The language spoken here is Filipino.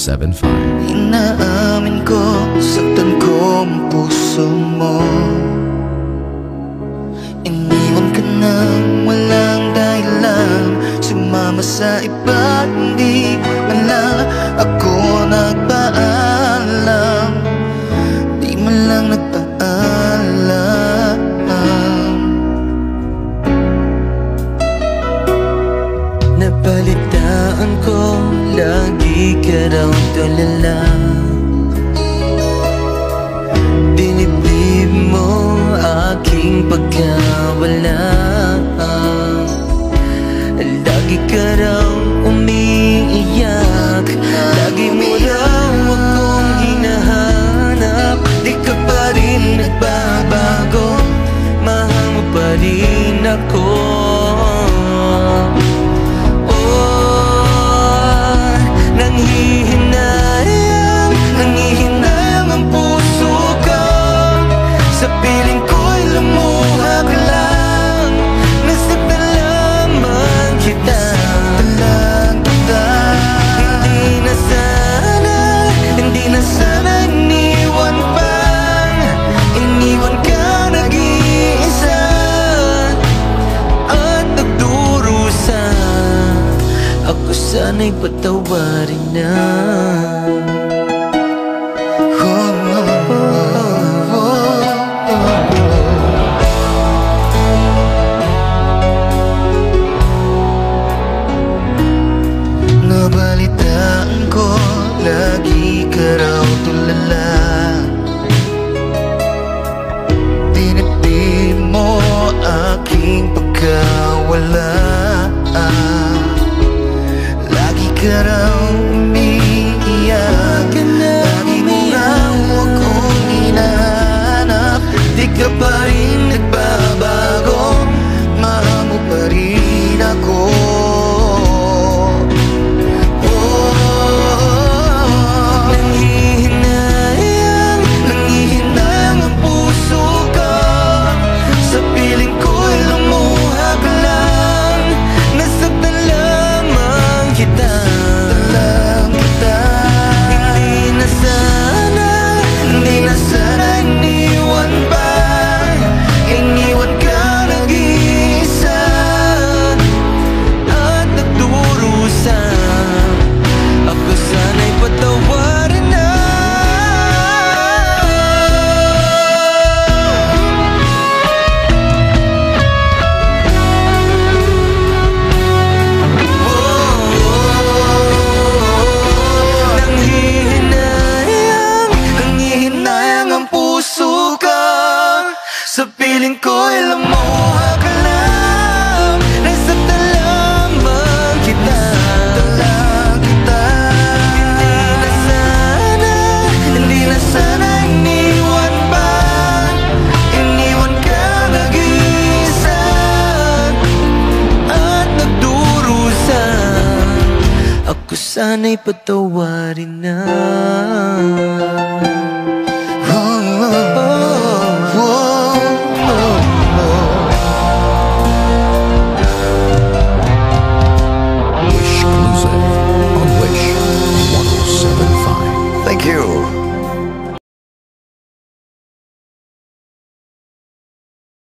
0917-917-0975. Inaamin ko, saktan ko ang puso mo. Iniwan ka nang walang dahilan, sumama sa iba, hindi man lang ako nagpaalam. Di man lang nagpaalam. Nabalitaan ko, lagi ka raw tulala. Dinibdib mo aking pagkawala. Lagi ka raw umiiyak, lagi mo raw akong hinahanap. Di ka pa rin nagbabago, mahal mo pa rin ako. Nanghihinayang ang puso ko, sa piling ko'y lumuha ka lang. Nasaktan lamang kita. Hindi na sana iniwan pa. Iniwan ka nag-iisa at nagdurusa. Ako sana'y patawarin na. Nabalitaan ko, lagi ka raw tulala. Dinibdib mo aking pagkawala. Lagi ka raw umiiyak, lagi mo raw akong hinahanap. Di ka pa rin nagbabago, mahal mo pa rin ako. Sa piling ko'y lumuha ka lang. Nasaktan lamang kita. Hindi na sana iniwan pa. Iniwan ka nag-iisa at nagdurusa. Ako sana'y patawarin na.